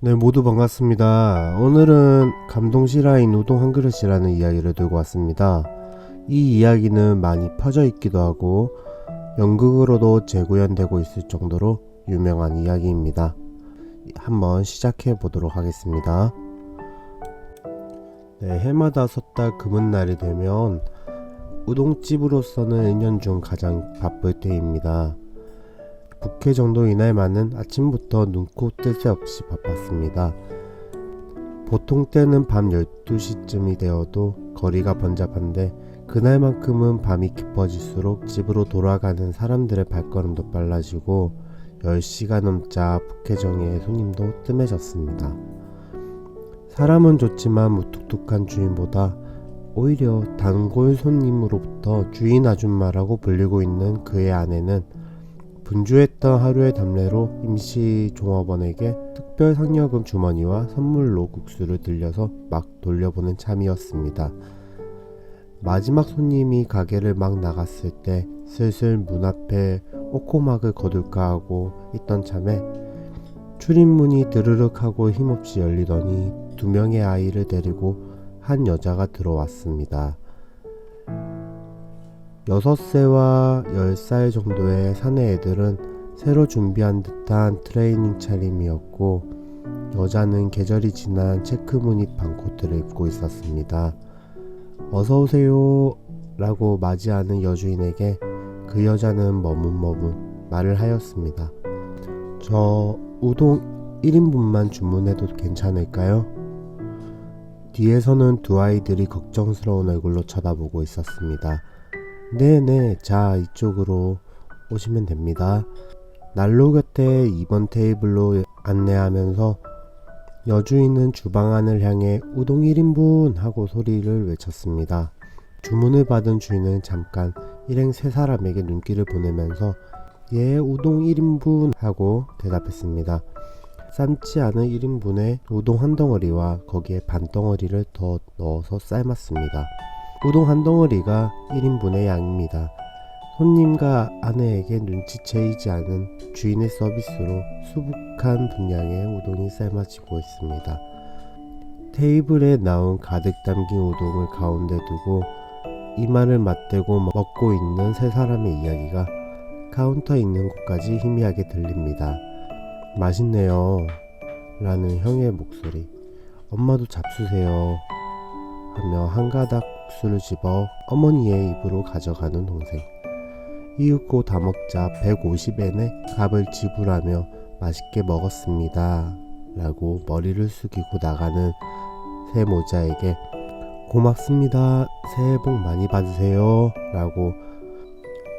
네, 모두 반갑습니다. 오늘은 감동시라인 우동 한 그릇이라는 이야기를 들고 왔습니다. 이 이야기는 많이 퍼져 있기도 하고 연극으로도 재구현되고 있을 정도로 유명한 이야기입니다. 한번 시작해 보도록 하겠습니다. 네, 해마다 섣달 금은날이 되면 우동집으로서는 1년 중 가장 바쁠 때입니다. 북해 정도 이날만은 아침부터 눈코 뜰 새 없이 바빴습니다. 보통 때는 밤 12시쯤이 되어도 거리가 번잡한데 그날만큼은 밤이 깊어질수록 집으로 돌아가는 사람들의 발걸음도 빨라지고 10시가 넘자 북해정의 손님도 뜸해졌습니다. 사람은 좋지만 무뚝뚝한 주인보다 오히려 단골 손님으로부터 주인 아줌마라고 불리고 있는 그의 아내는 분주했던 하루의 답례로 임시 종업원에게 특별 상여금 주머니와 선물로 국수를 들려서 막 돌려보는 참이었습니다. 마지막 손님이 가게를 막 나갔을 때 슬슬 문 앞에 오코막을 거둘까 하고 있던 참에 출입문이 드르륵 하고 힘없이 열리더니 2명의 아이를 데리고 한 여자가 들어왔습니다. 6세와 10살 정도의 사내 애들은 새로 준비한 듯한 트레이닝 차림이었고 여자는 계절이 지난 체크무늬 반코트를 입고 있었습니다. 어서오세요 라고 맞이하는 여주인에게 그 여자는 머문머문 말을 하였습니다. 저 우동 1인분만 주문해도 괜찮을까요? 뒤에서는 두 아이들이 걱정스러운 얼굴로 쳐다보고 있었습니다. 네네, 자 이쪽으로 오시면 됩니다. 난로 곁에 2번 테이블로 안내하면서 여주인은 주방 안을 향해 우동 1인분 하고 소리를 외쳤습니다. 주문을 받은 주인은 잠깐 일행 세 사람에게 눈길을 보내면서 예, 우동 1인분 하고 대답했습니다. 삶지 않은 1인분에 우동 한 덩어리와 거기에 반 덩어리를 더 넣어서 삶았습니다. 우동 한 덩어리가 1인분의 양입니다. 손님과 아내에게 눈치채이지 않은 주인의 서비스로 수북한 분량의 우동이 삶아지고 있습니다. 테이블에 나온 가득 담긴 우동을 가운데 두고 이마를 맞대고 먹고 있는 세 사람의 이야기가 카운터에 있는 곳까지 희미하게 들립니다. 맛있네요 라는 형의 목소리, 엄마도 잡수세요 하며 한 가닥 국수를 집어 어머니의 입으로 가져가는 동생, 이윽고 다 먹자 150엔의 값을 지불하며 맛있게 먹었습니다 라고 머리를 숙이고 나가는 새 모자에게 고맙습니다, 새해 복 많이 받으세요 라고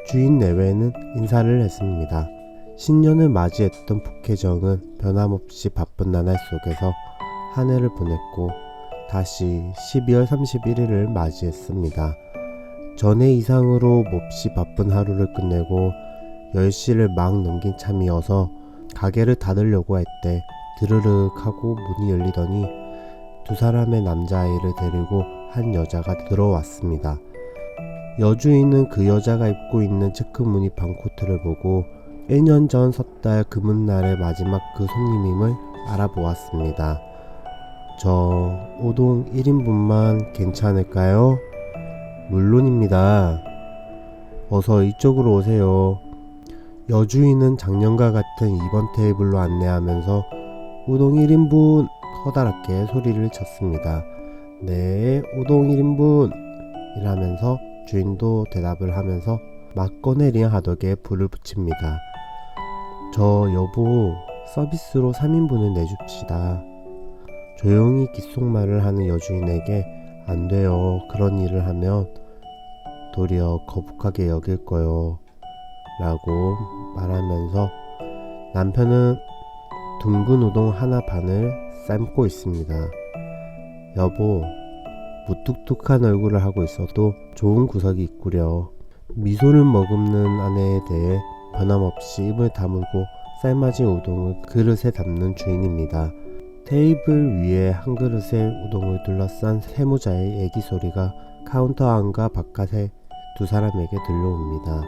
주인 내외는 인사를 했습니다. 신년을 맞이했던 북해정은 변함없이 바쁜 나날 속에서 한 해를 보냈고 다시 12월 31일을 맞이했습니다. 전해 이상으로 몹시 바쁜 하루를 끝내고 10시를 막 넘긴 참이어서 가게를 닫으려고 할 때 드르륵 하고 문이 열리더니 두 사람의 남자아이를 데리고 한 여자가 들어왔습니다. 여주인은 그 여자가 입고 있는 체크무늬 반코트를 보고 1년 전 섣달 금은날의 마지막 그 손님임을 알아보았습니다. 저 우동 1인분만 괜찮을까요? 물론입니다. 어서 이쪽으로 오세요. 여주인은 작년과 같은 2번 테이블로 안내하면서 우동 1인분 커다랗게 소리를 쳤습니다. 네, 우동 1인분 이라면서 주인도 대답을 하면서 막 꺼내린 하덕에 불을 붙입니다. 저 여보, 서비스로 3인분을 내줍시다. 조용히 귓속말을 하는 여주인에게 안 돼요. 그런 일을 하면 도리어 거북하게 여길 거요 라고 말하면서 남편은 둥근 우동 하나 반을 삶고 있습니다. 여보, 무뚝뚝한 얼굴을 하고 있어도 좋은 구석이 있구려. 미소를 머금는 아내에 대해 변함없이 입을 다물고 삶아진 우동을 그릇에 담는 주인입니다. 테이블 위에 한 그릇의 우동을 둘러싼 세무자의 애기 소리가 카운터 안과 바깥에 두 사람에게 들려옵니다.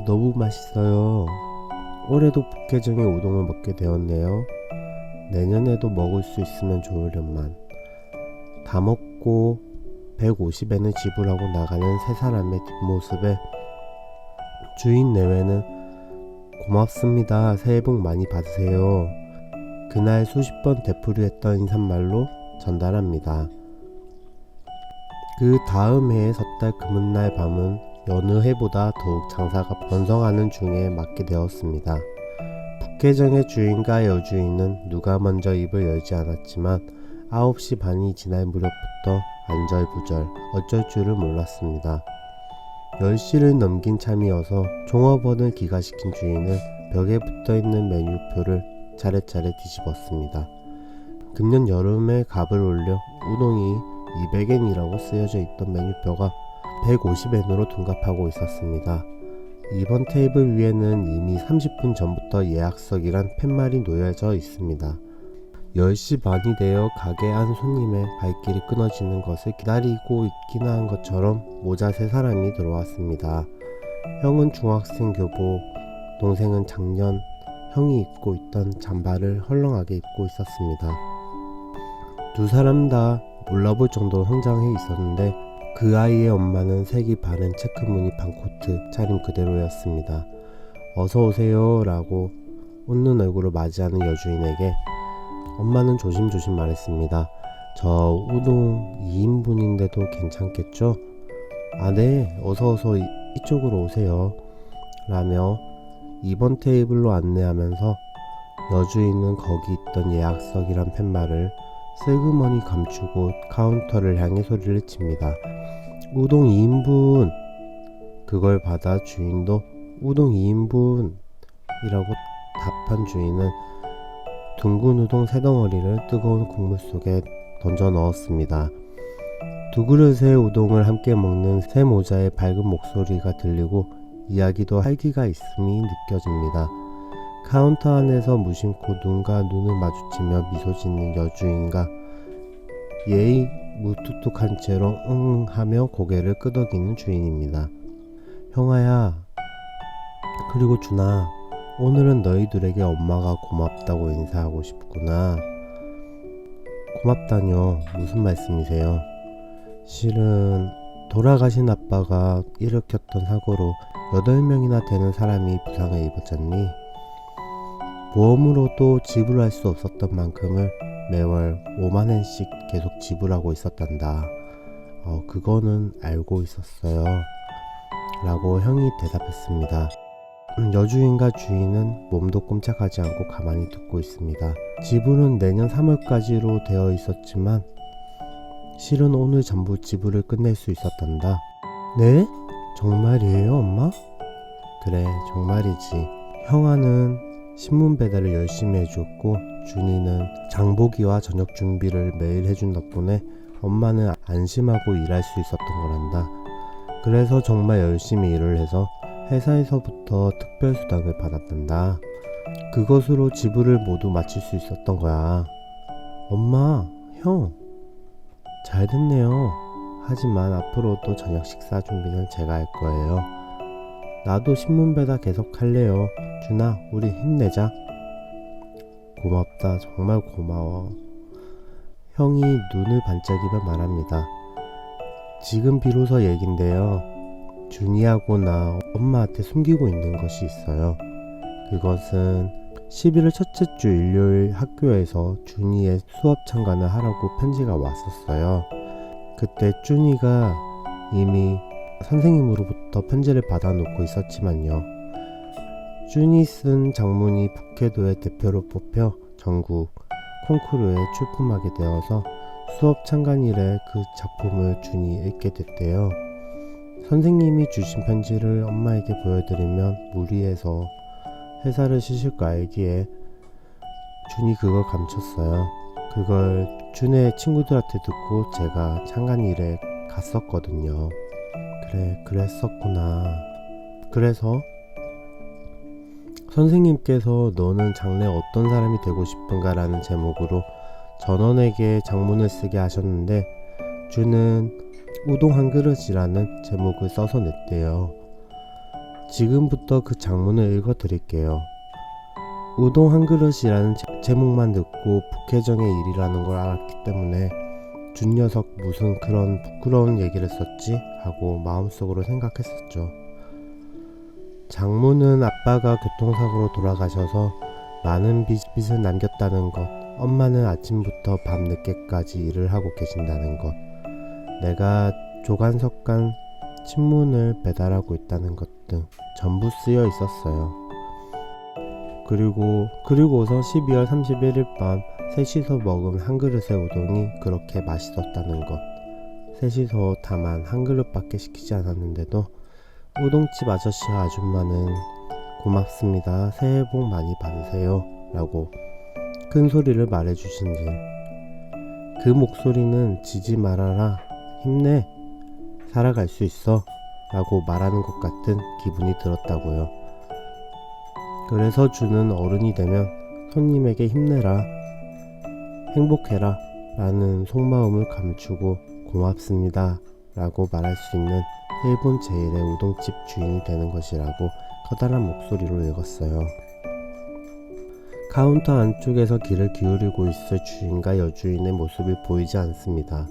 너무 맛있어요. 올해도 북해정의 우동을 먹게 되었네요. 내년에도 먹을 수 있으면 좋으련만. 다 먹고 150엔을 지불하고 나가는 세 사람의 뒷모습에 주인 내외는 고맙습니다. 새해 복 많이 받으세요. 그날 수십 번 되풀이했던 인사말로 전달합니다. 그 다음 해의 섣달 금은날 밤은 여느 해보다 더욱 장사가 번성하는 중에 맞게 되었습니다. 북해정의 주인과 여주인은 누가 먼저 입을 열지 않았지만 9시 반이 지날 무렵부터 안절부절 어쩔 줄을 몰랐습니다. 10시를 넘긴 참이어서 종업원을 기가시킨 주인은 벽에 붙어있는 메뉴표를 차례차례 뒤집었습니다. 금년 여름에 값을 올려 우동이 200엔이라고 쓰여져 있던 메뉴표가 150엔으로 둔갑하고 있었습니다. 이번 테이블 위에는 이미 30분 전부터 예약석이란 팻말이 놓여져 있습니다. 10시 반이 되어 가게 안 손님의 발길이 끊어지는 것을 기다리고 있긴 한 것처럼 모자 세 사람이 들어왔습니다. 형은 중학생 교복, 동생은 작년 형이 입고 있던 잠바를 헐렁하게 입고 있었습니다. 두 사람 다 몰라볼 정도로 성장해 있었는데 그 아이의 엄마는 색이 바른 체크무늬 반코트 차림 그대로였습니다. 어서오세요 라고 웃는 얼굴을 맞이하는 여주인에게 엄마는 조심조심 말했습니다. 저 우동 2인분인데도 괜찮겠죠? 아, 네, 어서어서 이쪽으로 오세요 라며 2번 테이블로 안내하면서 여주인은 거기 있던 예약석이란 팻말을 슬그머니 감추고 카운터를 향해 소리를 칩니다. 우동 2인분. 그걸 받아 주인도 우동 2인분 이라고 답한 주인은 둥근 우동 3덩어리를 뜨거운 국물 속에 던져 넣었습니다. 두 그릇의 우동을 함께 먹는 세 모자의 밝은 목소리가 들리고 이야기도 활기가 있음이 느껴집니다. 카운터 안에서 무심코 눈과 눈을 마주치며 미소 짓는 여주인과 예의 무뚝뚝한 채로 응 하며 고개를 끄덕이는 주인입니다. 형아야, 그리고 준아, 오늘은 너희들에게 엄마가 고맙다고 인사하고 싶구나. 고맙다뇨? 무슨 말씀이세요? 실은 돌아가신 아빠가 일으켰던 사고로 8명이나 되는 사람이 부상을 입었잖니. 보험으로도 지불할 수 없었던 만큼을 매월 5만엔씩 계속 지불하고 있었단다. 그거는 알고 있었어요 라고 형이 대답했습니다. 여주인과 주인은 몸도 꼼짝하지 않고 가만히 듣고 있습니다. 지불은 내년 3월까지로 되어 있었지만 실은 오늘 전부 지불을 끝낼 수 있었단다. 네? 정말이에요, 엄마? 그래, 정말이지. 형아는 신문 배달을 열심히 해줬고 준이는 장보기와 저녁 준비를 매일 해준 덕분에 엄마는 안심하고 일할 수 있었던 거란다. 그래서 정말 열심히 일을 해서 회사에서부터 특별수당을 받았단다. 그것으로 지불을 모두 마칠 수 있었던 거야. 엄마, 형, 잘 됐네요. 하지만 앞으로도 저녁 식사 준비는 제가 할 거예요. 나도 신문 배달 계속 할래요. 준아, 우리 힘내자. 고맙다, 정말 고마워. 형이 눈을 반짝이며 말합니다. 지금 비로소 얘긴데요. 준이하고 나 엄마한테 숨기고 있는 것이 있어요. 그것은 11월 첫째 주 일요일 학교에서 준이의 수업 참관을 하라고 편지가 왔었어요. 그때 준이가 이미 선생님으로부터 편지를 받아놓고 있었지만요. 준이 쓴 장문이 북해도의 대표로 뽑혀 전국 콩쿠르에 출품하게 되어서 수업 참관일에 그 작품을 준이 읽게 됐대요. 선생님이 주신 편지를 엄마에게 보여드리면 무리해서 회사를 쉬실 거 알기에 준이 그걸 감췄어요. 그걸 준의 친구들한테 듣고 제가 참관일에 갔었거든요. 그래, 그랬었구나. 그래서 선생님께서 너는 장래 어떤 사람이 되고 싶은가 라는 제목으로 전원에게 장문을 쓰게 하셨는데 준은 우동 한 그릇이라는 제목을 써서 냈대요. 지금부터 그 장문을 읽어 드릴게요. 우동 한 그릇이라는 제목만 듣고 북혜정의 일이라는 걸 알았기 때문에 준 녀석 무슨 그런 부끄러운 얘기를 썼지 하고 마음속으로 생각했었죠. 장모는 아빠가 교통사고로 돌아가셔서 많은 빚을 남겼다는 것, 엄마는 아침부터 밤 늦게까지 일을 하고 계신다는 것, 내가 조간석간 신문을 배달하고 있다는 것 등 전부 쓰여 있었어요. 그리고서 12월 31일 밤 셋이서 먹은 한 그릇의 우동이 그렇게 맛있었다는 것. 셋이서 다만 한 그릇밖에 시키지 않았는데도 우동집 아저씨 아줌마는 고맙습니다. 새해 복 많이 받으세요. 라고 큰 소리를 말해주신지 그 목소리는 지지 말아라. 힘내. 살아갈 수 있어. 라고 말하는 것 같은 기분이 들었다고요. 그래서 주는 어른이 되면 손님에게 힘내라, 행복해라 라는 속마음을 감추고 고맙습니다 라고 말할 수 있는 일본 제1의 우동집 주인이 되는 것이라고 커다란 목소리로 읽었어요. 카운터 안쪽에서 귀를 기울이고 있을 주인과 여주인의 모습이 보이지 않습니다.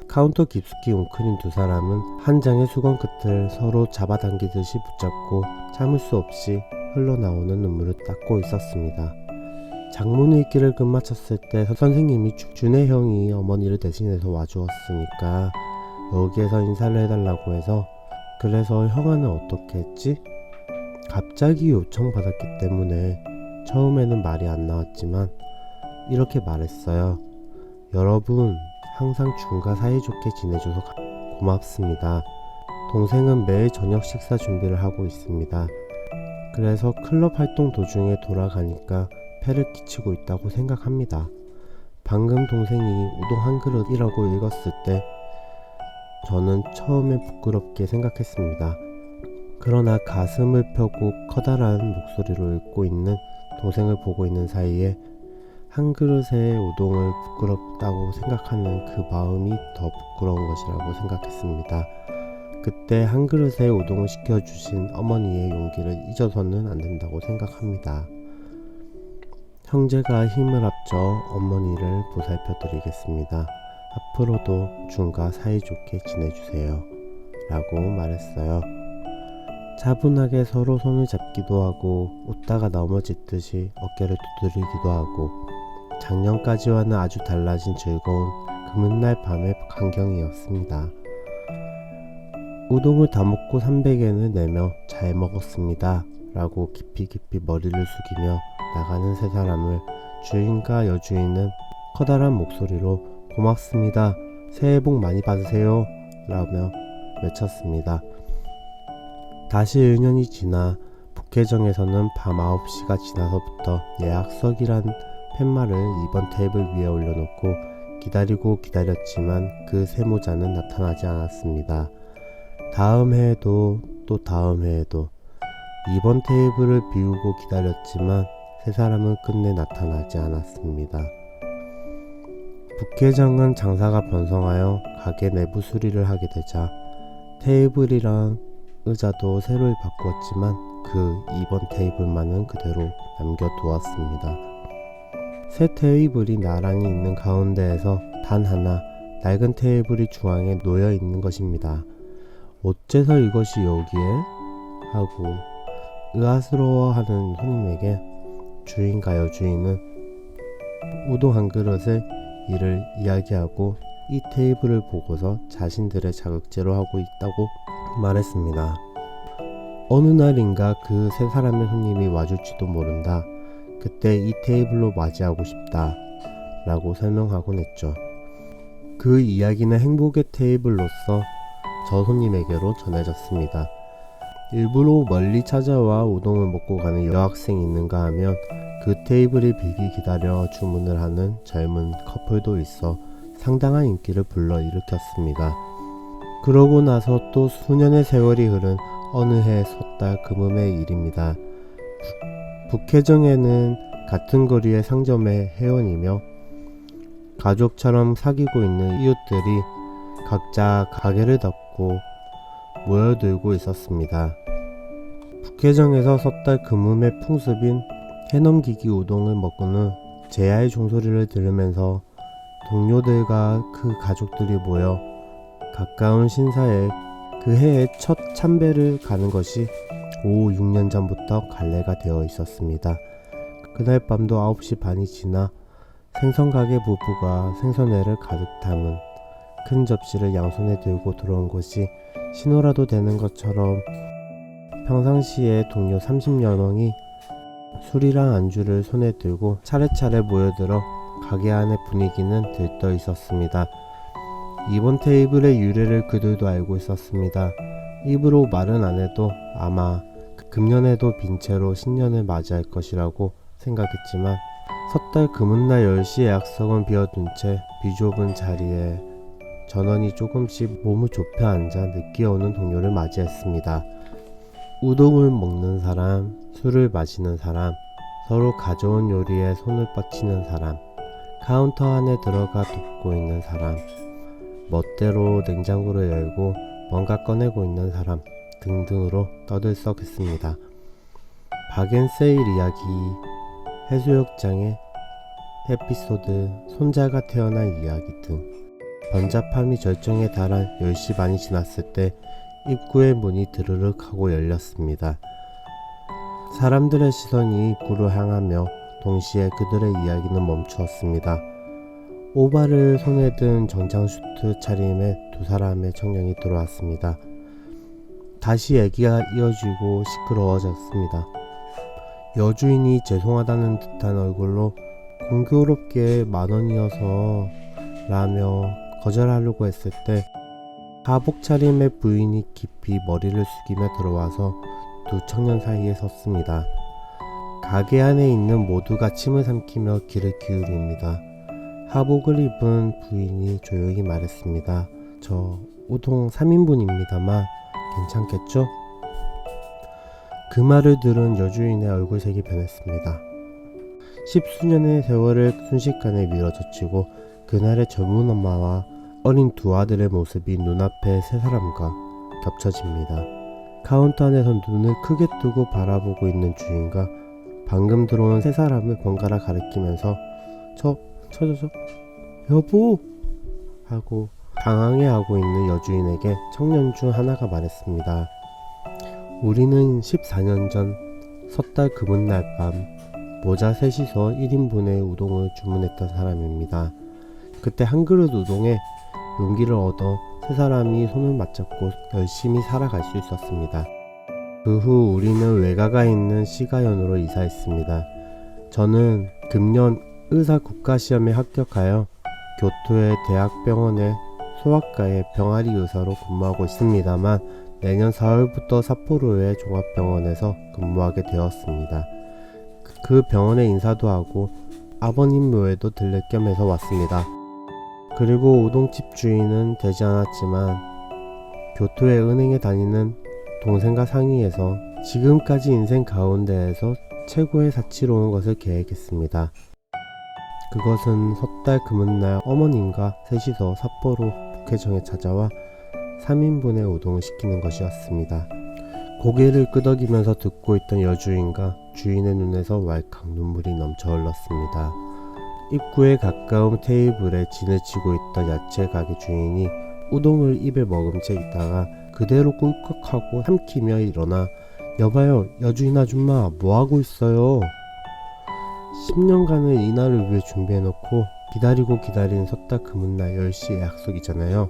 카운터 깊숙이 웅크린 두 사람은 한 장의 수건 끝을 서로 잡아당기듯이 붙잡고 참을 수 없이 흘러나오는 눈물을 닦고 있었습니다. 장모는 읽기를 끝마쳤을 때 선생님이 준혜 형이 어머니를 대신해서 와주었으니까 여기에서 인사를 해달라고 해서 그래서 형아는 어떻게 했지? 갑자기 요청받았기 때문에 처음에는 말이 안 나왔지만 이렇게 말했어요. 여러분 항상 준과 사이좋게 지내줘서 고맙습니다. 동생은 매일 저녁 식사 준비를 하고 있습니다. 그래서 클럽 활동 도중에 돌아가니까 폐를 끼치고 있다고 생각합니다. 방금 동생이 우동 한 그릇이라고 읽었을 때 저는 처음에 부끄럽게 생각했습니다. 그러나 가슴을 펴고 커다란 목소리로 읽고 있는 동생을 보고 있는 사이에 한 그릇의 우동을 부끄럽다고 생각하는 그 마음이 더 부끄러운 것이라고 생각했습니다. 그때 한 그릇의 우동을 시켜주신 어머니의 용기를 잊어서는 안 된다고 생각합니다. 형제가 힘을 합쳐 어머니를 보살펴 드리겠습니다. 앞으로도 준과 사이좋게 지내주세요. 라고 말했어요. 차분하게 서로 손을 잡기도 하고 웃다가 넘어지듯이 어깨를 두드리기도 하고 작년까지와는 아주 달라진 즐거운 금은날 밤의 광경이었습니다. 우동을 다 먹고 300엔을 내며 잘 먹었습니다. 라고 깊이 머리를 숙이며 나가는 세 사람을 주인과 여주인은 커다란 목소리로 고맙습니다. 새해 복 많이 받으세요. 라며 외쳤습니다. 다시 1년이 지나 북혜정에서는 밤 9시가 지나서부터 예약석이란 팻말을 2번 테이블 위에 올려놓고 기다렸지만 그 세무자는 나타나지 않았습니다. 다음 해에도 또 다음 해에도 2번 테이블을 비우고 기다렸지만 세 사람은 끝내 나타나지 않았습니다. 북회장은 장사가 번성하여 가게 내부 수리를 하게 되자 테이블이랑 의자도 새로 바꾸었지만 그 2번 테이블만은 그대로 남겨두었습니다. 새 테이블이 나란히 있는 가운데에서 단 하나 낡은 테이블이 중앙에 놓여 있는 것입니다. 어째서 이것이 여기에? 하고 의아스러워하는 손님에게 주인과 여주인은 우동 한 그릇의 일을 이야기하고 이 테이블을 보고서 자신들의 자극제로 하고 있다고 말했습니다. 어느 날인가 그 세 사람의 손님이 와줄지도 모른다. 그때 이 테이블로 맞이하고 싶다. 라고 설명하곤 했죠. 그 이야기는 행복의 테이블로서 저 손님에게로 전해졌습니다. 일부러 멀리 찾아와 우동을 먹고 가는 여학생이 있는가 하면 그 테이블을 비기 기다려 주문을 하는 젊은 커플도 있어 상당한 인기를 불러일으켰습니다. 그러고 나서 또 수년의 세월이 흐른 어느 해 섣달 금음의 일입니다. 북혜정에는 같은 거리의 상점의 회원이며 가족처럼 사귀고 있는 이웃들이 각자 가게를 닫고 모여들고 있었습니다. 북혜정에서 섣달 금음의 풍습인 해넘기기 우동을 먹고는 제야의 종소리를 들으면서 동료들과 그 가족들이 모여 가까운 신사에 그 해의 첫 참배를 가는 것이 오후 6년 전부터 관례가 되어 있었습니다. 그날 밤도 9시 반이 지나 생선가게 부부가 생선회를 가득 담은 큰 접시를 양손에 들고 들어온 것이 신호라도 되는 것처럼 평상시에 동료 30여 명이 술이랑 안주를 손에 들고 차례차례 모여들어 가게 안의 분위기는 들떠 있었습니다. 이번 테이블의 유래를 그들도 알고 있었습니다. 입으로 말은 안 해도 아마 금년에도 빈 채로 신년을 맞이할 것이라고 생각했지만 섣달 금은날 10시에 약속은 비워둔 채 비좁은 자리에 전원이 조금씩 몸을 좁혀 앉아 늦게 오는 동료를 맞이했습니다. 우동을 먹는 사람, 술을 마시는 사람, 서로 가져온 요리에 손을 뻗치는 사람, 카운터 안에 들어가 돕고 있는 사람, 멋대로 냉장고를 열고 뭔가 꺼내고 있는 사람 등등으로 떠들썩했습니다. 박앤세일 이야기, 해수욕장의 에피소드, 손자가 태어난 이야기 등 번잡함이 절정에 달한 10시 반이 지났을 때 입구의 문이 드르륵 하고 열렸습니다. 사람들의 시선이 입구로 향하며 동시에 그들의 이야기는 멈추었습니다. 오바를 손에 든 정장 수트 차림의 두 사람의 청년이 들어왔습니다. 다시 얘기가 이어지고 시끄러워졌습니다. 여주인이 죄송하다는 듯한 얼굴로 공교롭게 10,000원이어서 라며 거절하려고 했을 때 하복 차림의 부인이 깊이 머리를 숙이며 들어와서 두 청년 사이에 섰습니다. 가게 안에 있는 모두가 침을 삼키며 귀를 기울입니다. 하복을 입은 부인이 조용히 말했습니다. 저 우동 3인분입니다만 괜찮겠죠? 그 말을 들은 여주인의 얼굴색이 변했습니다. 10수년의 세월을 순식간에 밀어젖히고 그날의 젊은 엄마와 어린 두 아들의 모습이 눈앞에 세 사람과 겹쳐집니다. 카운터 안에서 눈을 크게 뜨고 바라보고 있는 주인과 방금 들어온 세 사람을 번갈아 가리키면서 저 여보 하고 당황해하고 있는 여주인에게 청년 중 하나가 말했습니다. 우리는 14년 전 섣달 금은날 밤 모자 셋이서 1인분의 우동을 주문했던 사람입니다. 그때 한 그릇 우동에 용기를 얻어 세 사람이 손을 맞잡고 열심히 살아갈 수 있었습니다. 그 후 우리는 외가가 있는 시가현으로 이사했습니다. 저는 금년 의사 국가시험에 합격하여 교토의 대학병원의 소아과의 병아리 의사로 근무하고 있습니다만 내년 4월부터 삿포로의 종합병원에서 근무하게 되었습니다. 그 병원에 인사도 하고 아버님 묘에도 들릴 겸 해서 왔습니다. 그리고 우동집 주인은 되지 않았지만 교토의 은행에 다니는 동생과 상의해서 지금까지 인생 가운데에서 최고의 사치로운 것을 계획했습니다. 그것은 섣달 금은날 어머님과 셋이서 삿포로 북회정에 찾아와 3인분의 우동을 시키는 것이었습니다. 고개를 끄덕이면서 듣고 있던 여주인과 주인의 눈에서 왈칵 눈물이 넘쳐 흘렀습니다. 입구에 가까운 테이블에 진을 치고 있던 야채 가게 주인이 우동을 입에 머금 채 있다가 그대로 꿀꺽하고 삼키며 일어나 여봐요 여주인 아줌마 뭐하고 있어요? 10년간을 이날을 위해 준비해놓고 기다리고 기다린 섣달 금은날 10시의 약속이잖아요.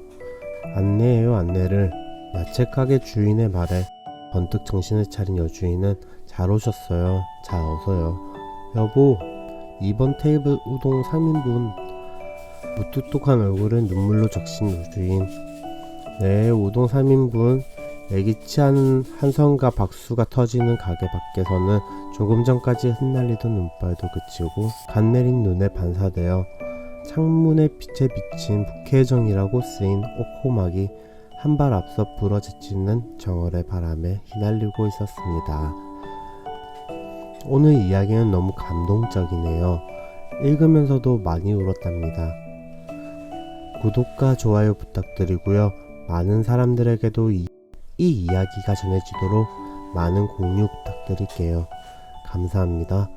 안내해요 안내를. 야채 가게 주인의 말에 번뜩 정신을 차린 여주인은 잘 오셨어요. 자 어서요. 여보 이번 테이블 우동 3인분. 무뚝뚝한 얼굴은 눈물로 적신 여주인. 네 우동 3인분. 예기치 않은 한성과 박수가 터지는 가게 밖에서는 조금 전까지 흩날리던 눈발도 그치고 간 내린 눈에 반사되어 창문의 빛에 비친 북해정이라고 쓰인 옥호막이 한 발 앞서 불어제치는 정월의 바람에 휘날리고 있었습니다. 오늘 이야기는 너무 감동적이네요. 읽으면서도 많이 울었답니다. 구독과 좋아요 부탁드리고요. 많은 사람들에게도 이 이야기가 전해지도록 많은 공유 부탁드릴게요. 감사합니다.